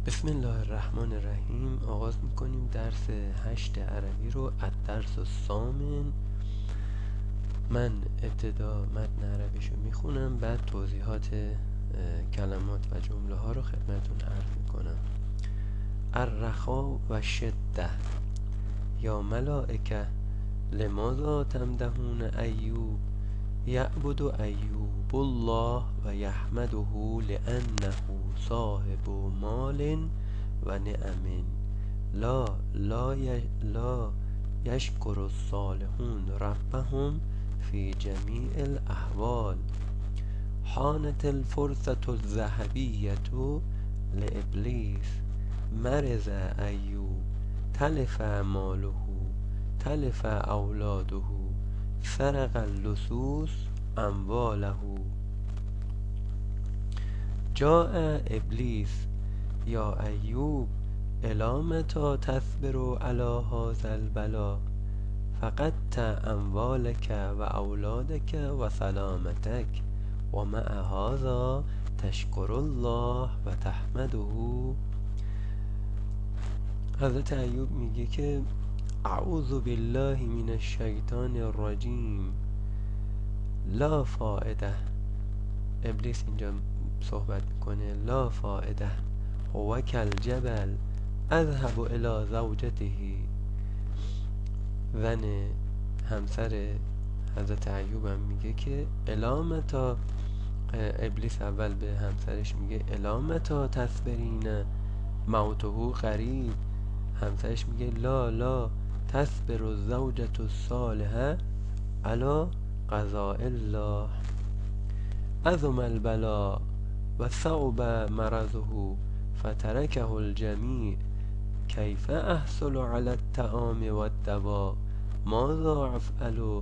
بسم الله الرحمن الرحیم. آغاز میکنیم درس 8 عربی رو، الدرس الثامن. من ابتدا متن عربیشو میخونم، بعد توضیحات کلمات و جمله ها رو خدمتون عرض میکنم. الرخا و شده یا ملائکه لماذا تمدحون ایوب یعبد ایوب الله و یحمده لأنه صاحب مال و نعم لا یشکر الصالحون ربهم فی جمیع الاحوال. حانت الفرصة الذهبیة لابلیس مرض ایوب تلف ماله تلف اولاده سرق اللصوص امواله. جاء ابلیس یا ایوب الی متی تصبر علی هذا البلا فقدت اموالک و اولادک و سلامتک و مع هذا تشکر الله و تحمده. حضرت ایوب میگه که اعوذ بالله من الشیطان الرجیم لا فائده. ابلیس اینجا صحبت میکنه. لا فائده هو کالجبل اذهب الى زوجته. زن همسر حضرت ایوب هم میگه که الامتا. ابلیس اول به همسرش میگه الامتا تصبرین موته قریب. همسرش میگه لا تصبر الزوجة الصالحة علی قضاء الله. عظم البلاء و صعب مرضه فترکه الجمیع کیف احصل علی الطعام و الدواء ماذا افعل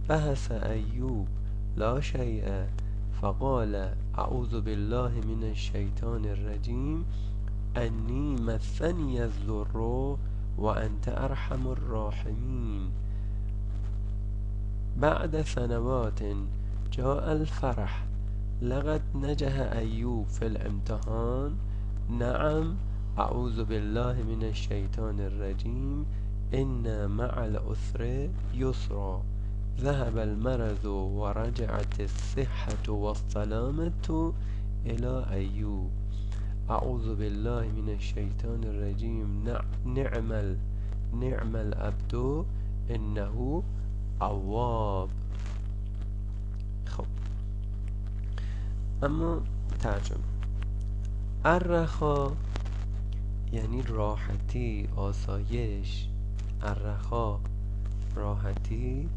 بحث ایوب لا شیء فقال اعوذ بالله من الشیطان الرجیم انی مسنی الضر و انت ارحم الراحمین. بعد سنوات جاء الفرح لقد نجح ایوب فی الامتحان. نعم اعوذ بالله من الشیطان الرجیم ان مع العسر یسرا ذهب المرض و رجعت الصحة والسلامة الى ایوب. اعوذ بالله من الشیطان الرجیم نعم العبد انه اواب. خب اما ترجمه. الرخا یعنی راحتی، آسایش. الرخا راحتی،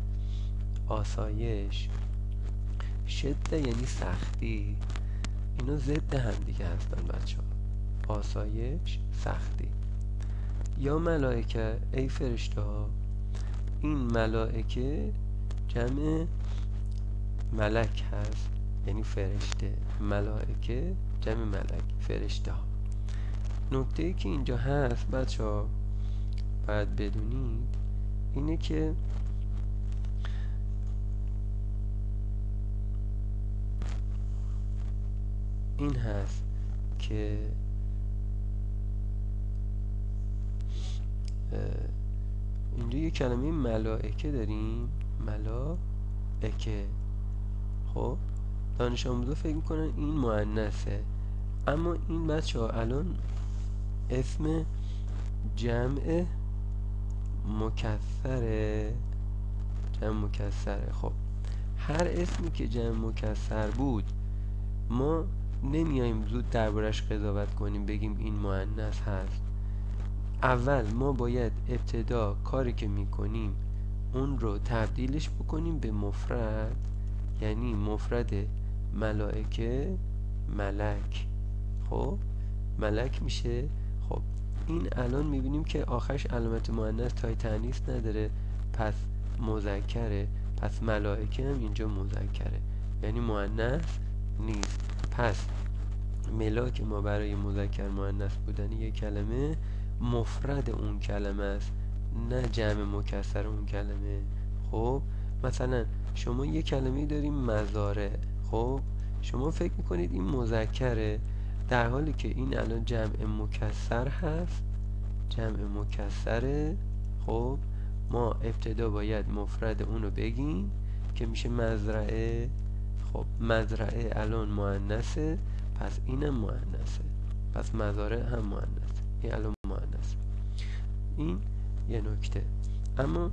آسایش. شده یعنی سختی. اینا ضد هم دیگه هستن بچه ها. آسایش، سختی. یا ملائکه ای فرشته ها. این ملائکه جمع ملک هست یعنی فرشته. ملائکه جمع ملک، فرشته ها. نکته ای که اینجا هست بچه ها باید بدونید اینه که این هست که اینجا یه کلمه ملائکه داریم. ملائکه. خب دانش آموزا فکر میکنن این مؤنثه، اما این بچه ها الان اسم جمع مکسره. خب هر اسمی که جمع مکسر بود ما نمیاییم زود دربارش قضاوت کنیم بگیم این مؤنث هست. اول ما باید ابتدا کاری که میکنیم اون رو تبدیلش بکنیم به مفرد، یعنی مفرد ملائکه ملک. خب ملک میشه. خب این الان میبینیم که آخرش علامت مؤنث تای تانیث نداره، پس مذکره. پس ملائکه هم اینجا مذکره یعنی مؤنث نیست. پس ملاک ما برای مذکر مؤنث بودن یک کلمه مفرد اون کلمه است، نه جمع مکسر اون کلمه. خب مثلا شما یک کلمه داریم مزارع. خب شما فکر میکنید این مذکره، در حالی که این الان جمع مکسر هست، جمع مکسره. خب ما ابتدا باید مفرد اونو بگیم که میشه مزرعه. خب مزرعه الان مؤنثه، پس اینم مؤنثه، پس مزارع هم مؤنثه، این الان مؤنثه. این یه نکته. اما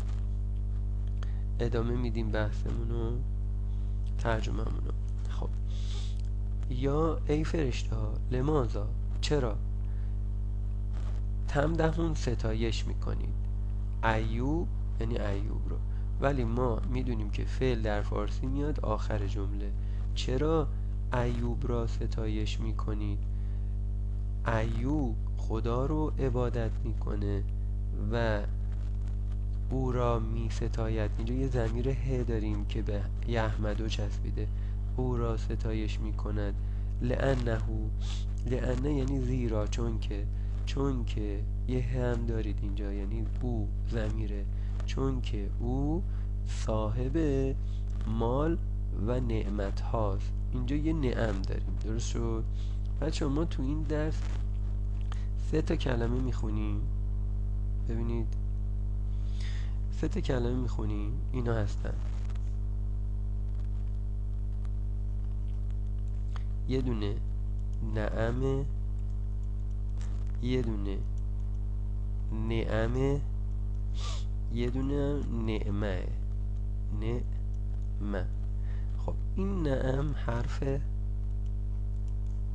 ادامه میدیم بحثمونو، ترجمه‌مونو. خب یا ای فرشته ها لماذا، چرا تمدحون ستایش میکنید ایوب، یعنی ایوب رو، ولی ما میدونیم که فعل در فارسی میاد آخر جمله. چرا ایوب را ستایش میکنید؟ ایوب خدا رو عبادت میکنه و او را می ستاید. اینجا یه ضمیر ه داریم که به احمدو چسبیده. او را ستایش می کند. لانه یعنی زیرا، چون که یه ه هم دارید اینجا، یعنی او ضمیره، چون که او صاحب مال و نعمت هاست. اینجا یه نعم داریم، درست شد؟ بچه ما تو این درس 3 تا کلمه میخونیم، ببینید 3 تا کلمه میخونیم، اینا هستن: یه دونه نعمه، یه دونه نعمه، یه دونه نعمه. نعمه. خب این نعم حرفه،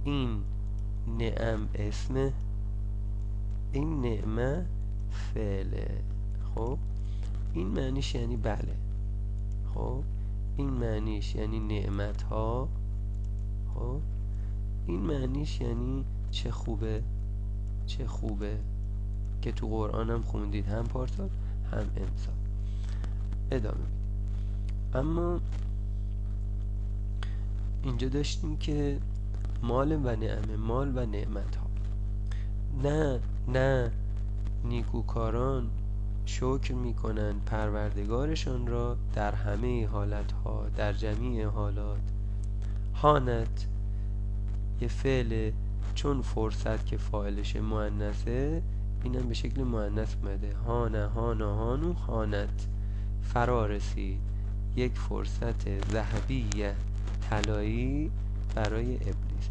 این نعم اسمه، این نعمه فعله. خب این معنیش یعنی بله. خب این معنیش یعنی نعمت ها. خب این معنیش یعنی چه خوبه، چه خوبه، که تو قرآن هم خوندید، هم پارسال هم امسال. ادامه میدیم. اما اینجا داشتیم که مال و نعمه، مال و نعمت ها. نه نیکوکاران شکر میکنن پروردگارشان را در همه حالت ها، در جمیع حالات. هانت یه فعله، چون فرصت که فاعلش مؤنثه اینم به شکل مؤنث اومده. هانه هانا هانو هانت، فرا رسید یک فرصت ذهبیه طلایی برای ابلیس.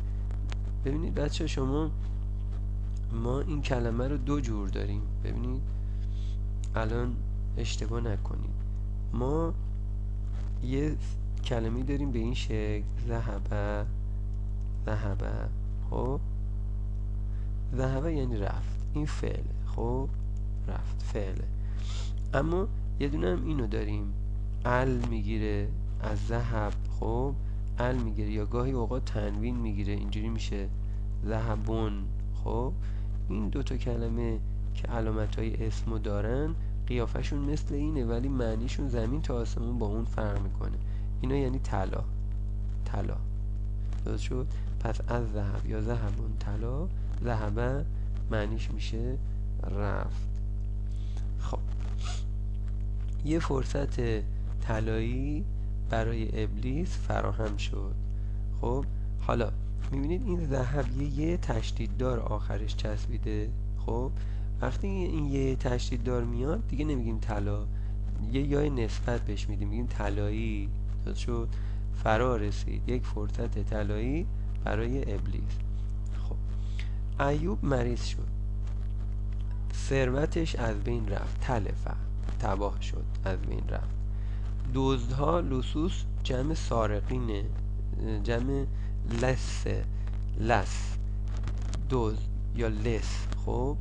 ببینید بچه شما، ما این کلمه رو 2 جور داریم. ببینید الان اشتباه نکنید، ما یه کلمه داریم به این شکل ذهبه. خب ذهبه یعنی رفت، این فعله. خب رفت فعله. اما یه دونه هم اینو داریم، ال میگیره از ذهب. خب ال میگیره، یا گاهی اوقات تنوین میگیره، اینجوری میشه ذهبون. خب این 2 تا کلمه که علامتهای اسمو دارن قیافشون مثل اینه، ولی معنیشون زمین تا آسمون با اون فرق میکنه. اینا یعنی طلا. درست شد؟ پس از ذهب یا ذهبون طلا، ذهبه معنیش میشه رفت. خب یه فرصت طلایی برای ابلیس فراهم شد. خب حالا میبینید این ذهب یه تشدید دار آخرش چسبیده. خب وقتی این یه تشدید دار میاد دیگه نمیگیم طلا، یه یای نسبت بهش میدیم، میگیم طلایی. درست شد؟ فرا رسید یک فرصت طلایی برای ابلیس. خب ایوب مریض شد، ثروتش از بین رفت، تلفه تباه شد، از بین رفت. دزدها، لصوص جمع سارقینه، جمع لس دزد یا لس. خب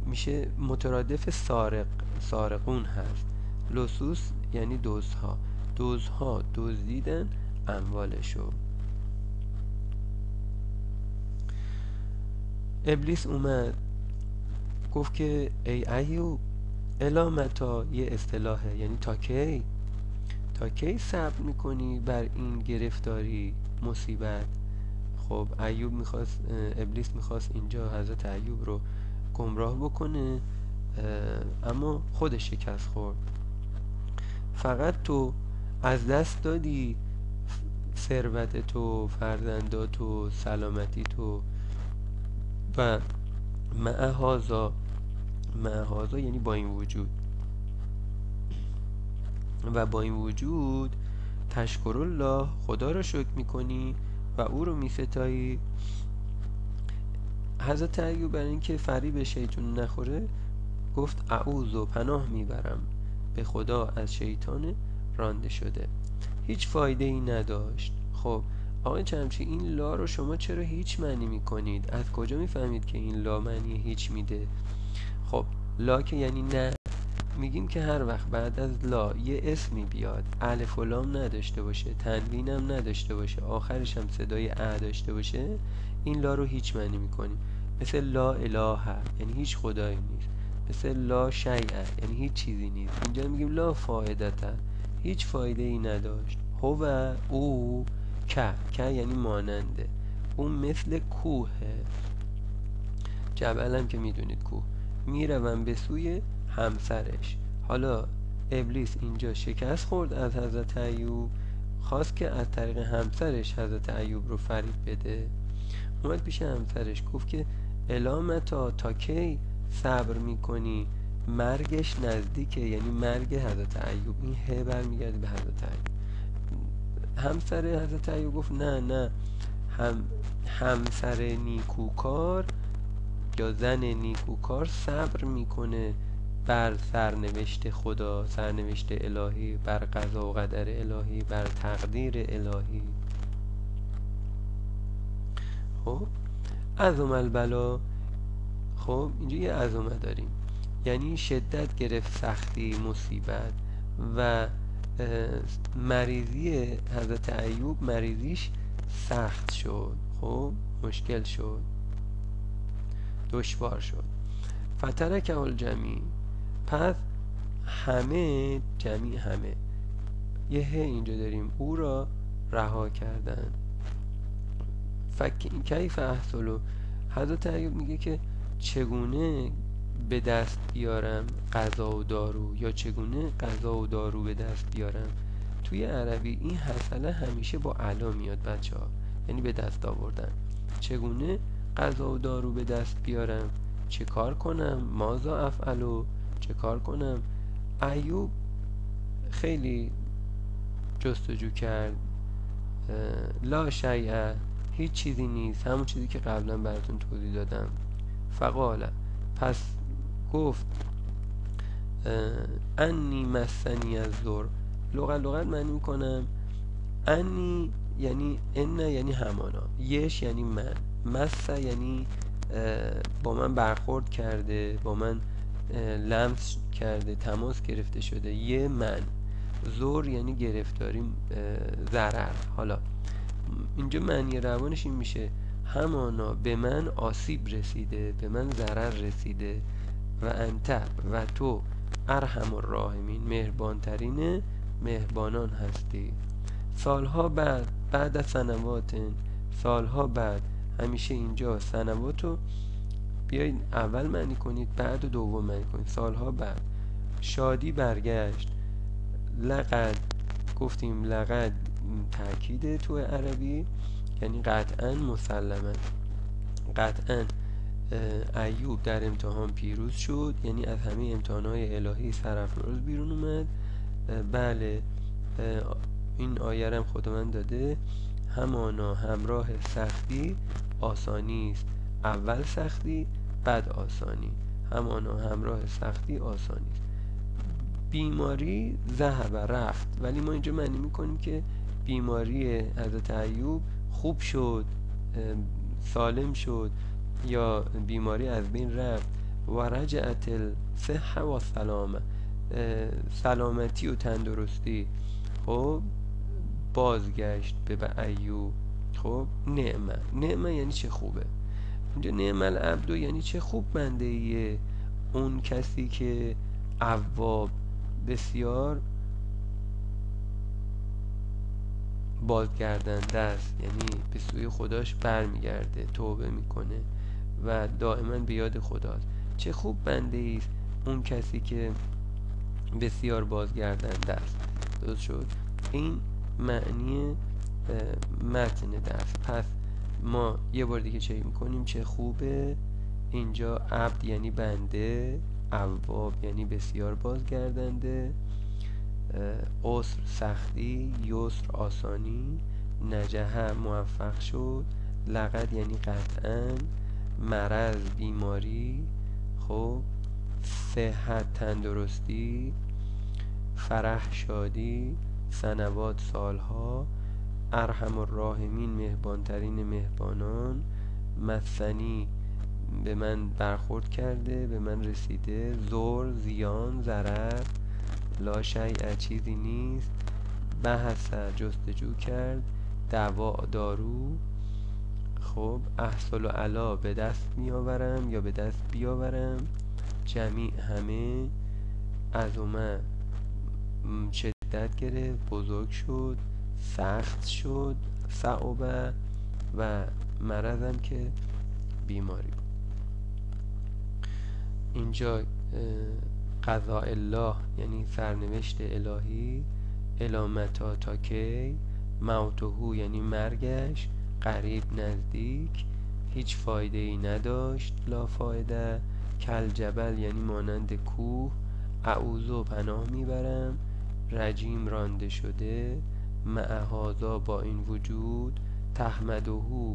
میشه مترادف سارقون هست. لصوص یعنی دزدها دزدیدن اموالشو. ابلیس اومد گفت که ای ایوب الی متی، یه اصطلاحه، یعنی تا کی صبر میکنی بر این گرفتاری مصیبت. خب ابلیس میخواست اینجا حضرت ایوب رو گمراه بکنه، اما خودش شکست خورد. فقط تو از دست دادی ثروت تو، فرزندات و سلامتی تو. و معهازا یعنی با این وجود، و با این وجود تشکر الله، خدا رو شکر میکنی و او رو میستایی. حضرت ایوب برای اینکه فریب شیطان نخوره گفت اعوذ و پناه میبرم به خدا از شیطان رانده شده. هیچ فایده ای نداشت. خب آقای چمچی، این لا رو شما چرا هیچ معنی میکنید؟ از کجا میفهمید که این لا معنی هیچ میده؟ خب لا که یعنی نه. میگیم که هر وقت بعد از لا یه اسمی بیاد الف و لام نداشته باشه، تنوین هم نداشته باشه، آخرش هم صدای ا داشته باشه، این لا رو هیچ معنی میکنیم. مثل لا اله، یعنی هیچ خدایی نیست. مثل لا شیء، یعنی هیچ چیزی نیست. اینجا میگیم لا فایدته، هیچ فایده ای نداشت. هو او که یعنی ماننده، اون مثل کوهه. جبل هم که میدونید کوه. میروم به سوی همسرش. حالا ابلیس اینجا شکست خورد از حضرت ایوب، خواست که از طریق همسرش حضرت ایوب رو فریب بده. اومد پیش همسرش گفت که الامتا، تا کی صبر میکنی؟ مرگش نزدیکه، یعنی مرگ حضرت ایوب. این هه برمیگرده به حضرت ایوب. همسر حضرت ایوب گفت نه، همسر نیکوکار یا زن نیکوکار صبر میکنه بر سرنوشت خدا، سرنوشت الهی، بر قضا و قدر الهی، بر تقدیر الهی. خب عظم البلا. خب اینجا یه عظمه داریم، یعنی شدت گرفت، سختی، مصیبت. و مریضی حضرت ایوب، مریضیش سخت شد، خب مشکل شد، دشوار شد. فترکه الجمیع، پس همه، جمیع همه، یه ه اینجا داریم، او را رها کردن. کیف احصلو، حضرت ایوب میگه که چگونه به دست بیارم غذا و دارو، یا چگونه غذا و دارو به دست بیارم. توی عربی این حصله همیشه با علا میاد بچه ها، یعنی به دست آوردن. چگونه غذا و دارو به دست بیارم، چه کار کنم، ماذا افعلو، چه کار کنم. ایوب خیلی جستجو کرد. لا شیء، هیچ چیزی نیست، همون چیزی که قبلا براتون توضیح دادم. فقال، پس گفت انی مسنی الضر. لغت معنی میکنم انی یعنی ان، یعنی همانا، یش یعنی من، مس یعنی با من برخورد کرده، با من لمس کرده، تماس گرفته شده، یه من. زور یعنی گرفتاری، ضرر. حالا اینجا معنی روانش این میشه همانا به من آسیب رسیده، به من ضرر رسیده. و انت، و تو، ارحم الراحمین، مهربانترین مهربانان هستی. سالها بعد از سنوات، سالها بعد، همیشه اینجا سنواتو بیایید اول معنی کنید، بعد و دوم معنی کنید. سالها بعد، شادی برگشت. لقد، گفتیم لقد تأکیده تو عربی، یعنی قطعا، مسلما. قطعا ایوب در امتحان پیروز شد، یعنی از همه امتحانهای الهی سرافراز بیرون اومد. بله، این آیه هم خداوند داده، همانا همراه سختی آسانی است. اول سختی بعد آسانی، همانا همراه سختی آسانی است. بیماری ذهب، رفت. ولی ما اینجا معنی میکنیم که بیماری حضرت ایوب خوب شد، سالم شد، یا بیماری از بین رفت. و رجعت الصحه و سلامه، سلامتی و تندرستی خب بازگشت به ایوب. خب نعمه یعنی چه خوبه. اینجا نعم العبد یعنی چه خوب بنده ایه، اون کسی که اواب، بسیار بازگردنده است، یعنی به سوی خداش برمیگرده، توبه میکنه و دائما به یاد خداست. چه خوب بنده ایست اون کسی که بسیار بازگردنده است. درست شد؟ این معنی متن درس. پس ما یه بار دیگه چک میکنیم چه خوبه. اینجا عبد یعنی بنده، اواب یعنی بسیار بازگردنده، عسر سختی، یسر آسانی، نجح موفق شد، لقد یعنی قطعا، مرض بیماری، خب صحت تندرستی، فرح شادی، سنوات سالها، ارحم الراحمین مهربانترین مهربانان، مثنی به من برخورد کرده، به من رسیده، زور زیان ضرر، لا شیء چیزی نیست، بحث جستجو کرد، دوا دارو، خب احصل علا به دست میآورم یا به دست بیاورم، جمیع همه، عظمه شدت گرفت بزرگ شد، سخت شد صعوبه، و مرضم که بیماری بود. اینجا قضاء الله یعنی سرنوشت الهی، الامتا تا کی، موتهو یعنی مرگش، قریب نزدیک، هیچ فایده ای نداشت، لا فایده، کل جبل یعنی مانند کوه، اعوذ پناه میبرم، رجیم رانده شده، معهازا با این وجود، تحمدهو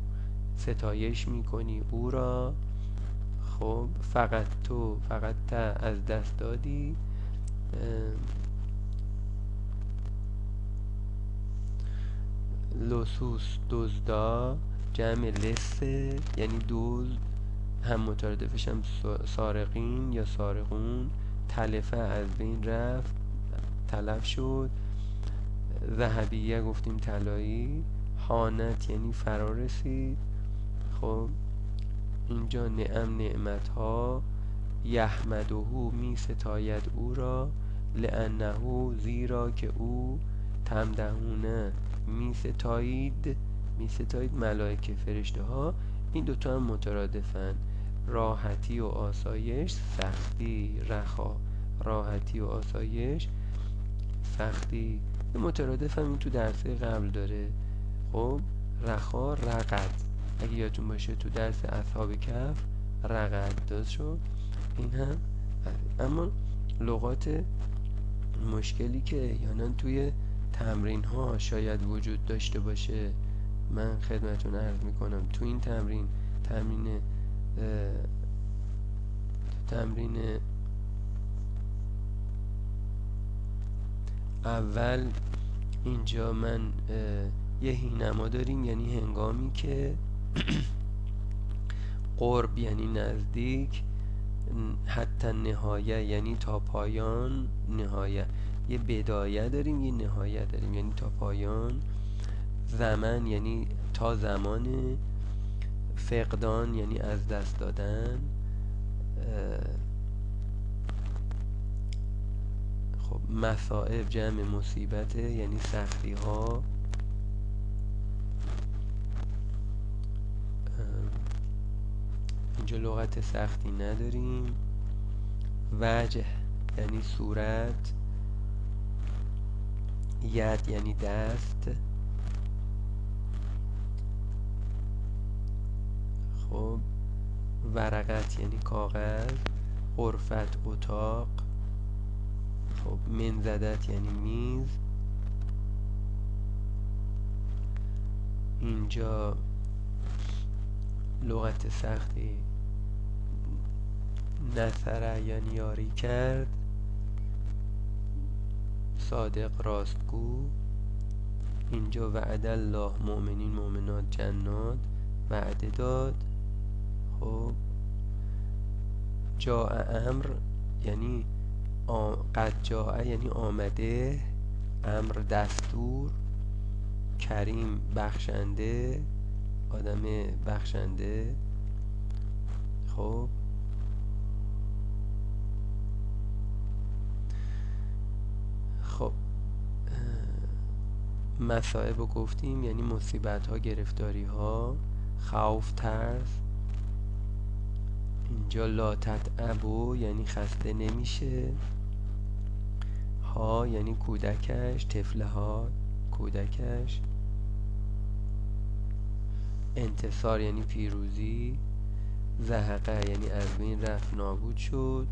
ستایش میکنی او را، خب فقط تو فقط از دست دادی، لصوص دزدا، جمع لسه یعنی دزد، هم مترادفش هم سارقین یا سارقون، تلفه از بین رفت تلف شد، ذهبیه گفتیم طلایی، حانت یعنی فرا رسید، خب اینجا نعم نعمت ها، یحمدهو می ستاید او را، لانه زیرا که او، تمدحونه می ستایید ملائکه فرشته ها، این دوتا هم مترادفن، راحتی و آسایش، سختی رخا، راحتی و آسایش سختی، این مترادف هم این تو درسه قبل داره، خب رخا رقد، اگه یادتون باشه تو درس اصحاب کهف رقد درست شد، این هم. اما لغات مشکلی که احیانا توی تمرین ها شاید وجود داشته باشه، من خدمتون عرض میکنم تو این تمرین اول اینجا من یه هینما داریم، یعنی هنگامی که قرب یعنی نزدیک، حتی نهایه یعنی تا پایان، نهایه یه بدایه داریم یه نهایه داریم یعنی تا پایان، زمان یعنی تا زمان، فقدان یعنی از دست دادن، خب مصائب جمع مصیبته یعنی سختی ها، اینجا لغت سختی نداریم، وجه یعنی صورت، ید یعنی دست، خب ورقت یعنی کاغذ، غرفت اتاق، خب منزدت یعنی میز، اینجا لغت سختی نصره یعنی یاری کرد، صادق راستگو، اینجا وعد الله مؤمنین مؤمنات جنات وعده داد، خب جاء امر یعنی قد جاء یعنی آمده، امر دستور، کریم بخشنده آدم بخشنده، خب خب مصائب رو گفتیم یعنی مصیبت ها گرفتاری ها، خوف ترس، اینجا لا تتعبو یعنی خسته نمیشه، ها یعنی کودکش، طفله ها کودکش، انتصار یعنی پیروزی، زهقه یعنی از بین رفت، نابود شد،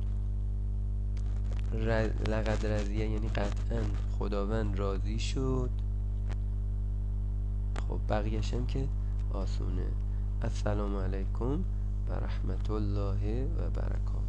لقد رضیه یعنی قطعا خداوند راضی شد. خب بقیه‌شم که آسونه. السلام علیکم و رحمت الله و برکاته.